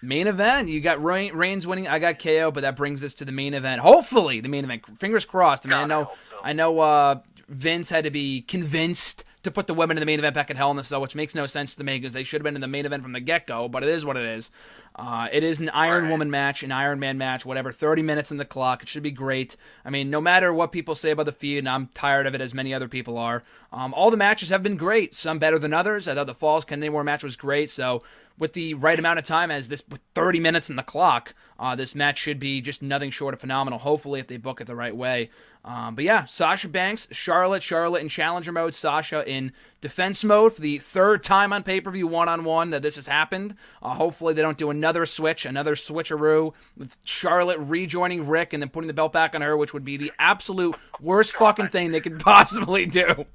Main event. You got Reigns winning. I got KO, but that brings us to the main event. Hopefully, the main event. Fingers crossed. I mean, I know Vince had to be convinced to put the women in the main event back at Hell in a Cell, which makes no sense to me because they should have been in the main event from the get-go, but it is what it is. It is an Iron Woman match, an Iron Man match, whatever, 30 minutes on the clock. It should be great. I mean, no matter what people say about the feud, and I'm tired of it as many other people are, all the matches have been great, some better than others. I thought the Falls Count Anywhere match was great, so with the right amount of time with 30 minutes on the clock, this match should be just nothing short of phenomenal, hopefully, if they book it the right way. But yeah, Sasha Banks, Charlotte in challenger mode, Sasha in defense mode for the third time on pay-per-view one-on-one that this has happened. Hopefully they don't do another switcheroo, with Charlotte rejoining Rick and then putting the belt back on her, which would be the absolute worst fucking thing they could possibly do.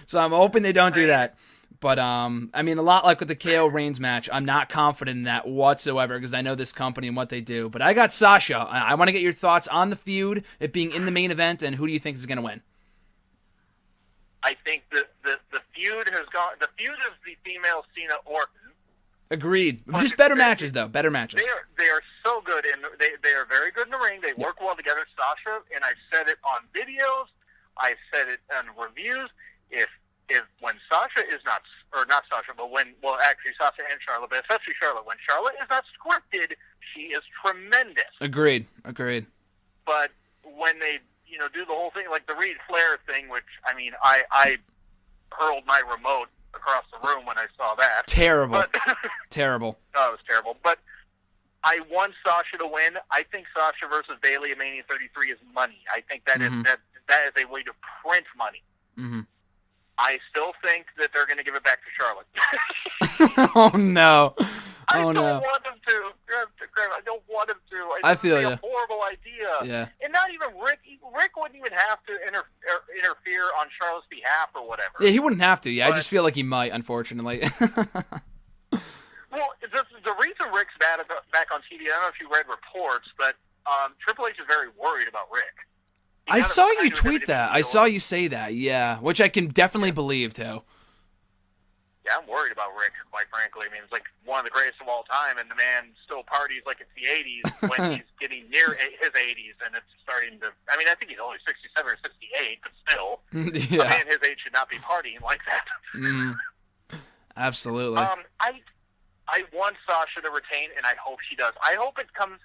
So I'm hoping they don't do that. But, I mean, a lot like with the KO Reigns match, I'm not confident in that whatsoever because I know this company and what they do. But I got Sasha. I want to get your thoughts on the feud, it being in the main event, and who do you think is going to win? I think the feud has gone. The feud is the female Cena Orton. Agreed. Just better matches, though. Better matches. They are so good, and they are very good in the ring. They work well together. Sasha, and I've said it on videos. I've said it on reviews. If when Sasha is not Sasha, but actually Sasha and Charlotte, but especially Charlotte, when Charlotte is not scripted, she is tremendous. Agreed. But when they, do the whole thing, like the Reed Flair thing, which, I mean, I hurled my remote across the room when I saw that. Terrible. But, terrible. Oh, it was terrible. But I want Sasha to win. I think Sasha versus Bayley at Mania 33 is money. I think that is a way to print money. Mm-hmm. I still think that they're going to give it back to Charlotte. Oh, no. I don't want them to. I don't want them to. I feel you. It's a horrible idea. Yeah. And not even Rick. Rick wouldn't even have to interfere on Charlotte's behalf or whatever. Yeah, he wouldn't have to. Yeah, I just feel like he might, unfortunately. Well, the reason Rick's back on TV, I don't know if you read reports, but Triple H is very worried about Rick. I saw you tweet that. I saw you say that, yeah, which I can definitely believe, too. Yeah, I'm worried about Rick, quite frankly. I mean, it's like one of the greatest of all time, and the man still parties like it's the 80s when he's getting near his 80s, and it's starting to... I mean, I think he's only 67 or 68, but still, a man his age should not be partying like that. Absolutely. I want Sasha to retain, and I hope she does. I hope it comes...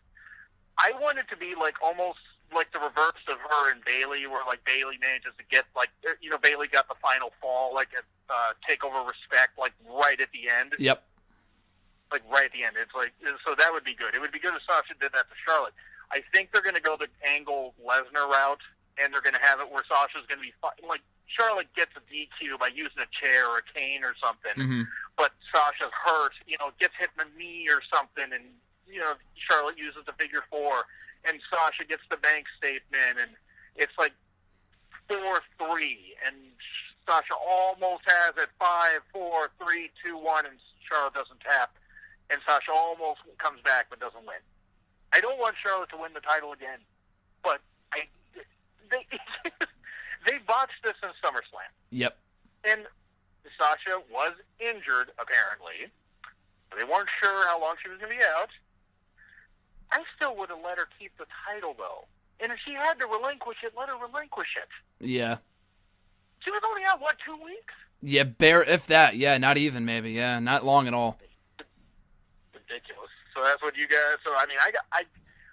I want it to be like almost like the reverse of her and Bayley, where like Bayley manages to get Bayley got the final fall, like at Takeover Respect, like right at the end. Yep. Like right at the end. It's like, so that would be good. It would be good if Sasha did that to Charlotte. I think they're going to go the Angle Lesnar route, and they're going to have it where Sasha's going to be like Charlotte gets a DQ by using a chair or a cane or something, but Sasha's hurt, gets hit in the knee or something, and Charlotte uses the figure four. And Sasha gets the bank statement, and it's like 4-3, and Sasha almost has it 5, 4, 3, 2, 1, and Charlotte doesn't tap, and Sasha almost comes back but doesn't win. I don't want Charlotte to win the title again, but they botched this in SummerSlam. Yep. And Sasha was injured, apparently. They weren't sure how long she was going to be out. I still would have let her keep the title, though. And if she had to relinquish it, let her relinquish it. Yeah. She was only out, 2 weeks? Yeah, if that. Yeah, not even, maybe. Yeah, not long at all. Ridiculous. So that's what you guys... So, I mean,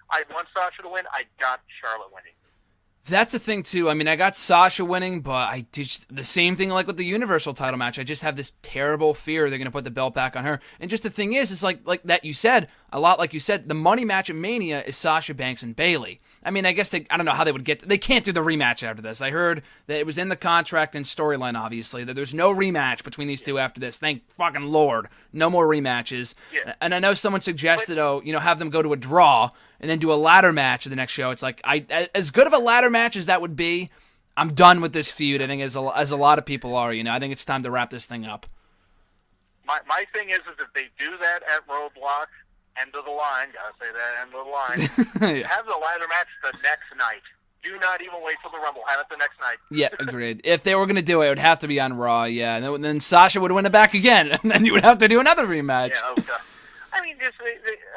I want Sasha to win. I got Charlotte winning. That's the thing, too. I mean, I got Sasha winning, but I just the same thing like with the Universal title match. I just have this terrible fear they're going to put the belt back on her. And just the thing is, it's like that you said, a lot like you said, the money match at Mania is Sasha Banks and Bayley. I mean, I guess I don't know how they would get... They can't do the rematch after this. I heard that it was in the contract and storyline, obviously, that there's no rematch between these two after this. Thank fucking Lord. No more rematches. Yeah. And I know someone suggested, have them go to a draw and then do a ladder match in the next show. It's like, as good of a ladder match as that would be, I'm done with this feud, I think, as a lot of people are. I think it's time to wrap this thing up. My thing is if they do that at Roadblock, end of the line, gotta say that, end of the line, have the ladder match the next night. Do not even wait till the Rumble. Have it the next night. Yeah, agreed. If they were going to do it, it would have to be on Raw, yeah. And then Sasha would win it back again, and then you would have to do another rematch. Yeah, okay. I mean, just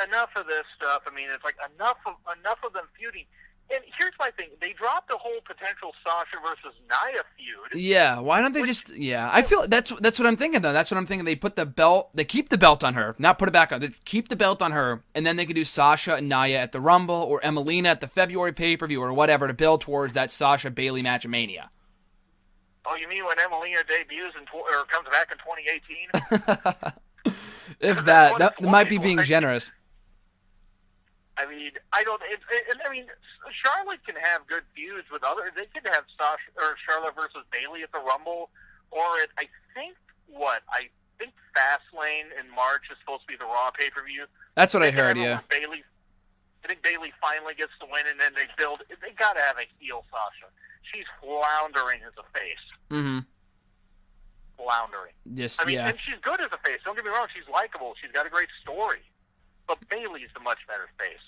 enough of this stuff. I mean, it's like enough of them feuding. And here's my thing: they dropped the whole potential Sasha versus Nia feud. Yeah, why don't they just? Yeah, I feel that's what I'm thinking though. That's what I'm thinking. They put the belt, they keep the belt on her, not put it back on. They keep the belt on her, and then they could do Sasha and Nia at the Rumble or Emelina at the February pay-per-view or whatever to build towards that Sasha Bayley match at Mania. Oh, you mean when Emelina debuts or comes back in 2018? If that might be being generous. I mean, I don't. I mean, Charlotte can have good feuds with others. They could have Sasha or Charlotte versus Bayley at the Rumble, or I think Fastlane in March is supposed to be the Raw pay-per-view. That's what I heard. Yeah. I think Bayley finally gets the win, and then they build. They got to have a heel Sasha. She's floundering as a face. Mm-hmm. Floundering. Yes. I mean, yeah. and she's good as a face. Don't get me wrong. She's likable. She's got a great story. But Bayley's the much better face.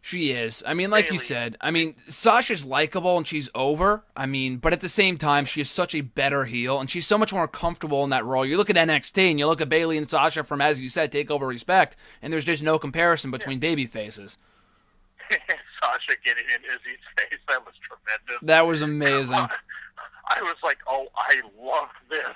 She is. I mean, like you said, I mean, Sasha's likable and she's over. I mean, but at the same time, she is such a better heel and she's so much more comfortable in that role. You look at NXT and you look at Bayley and Sasha from, as you said, TakeOver Respect, and there's just no comparison between baby faces. Sasha getting in Izzy's face, that was tremendous. That was amazing. I was like, oh, I love this.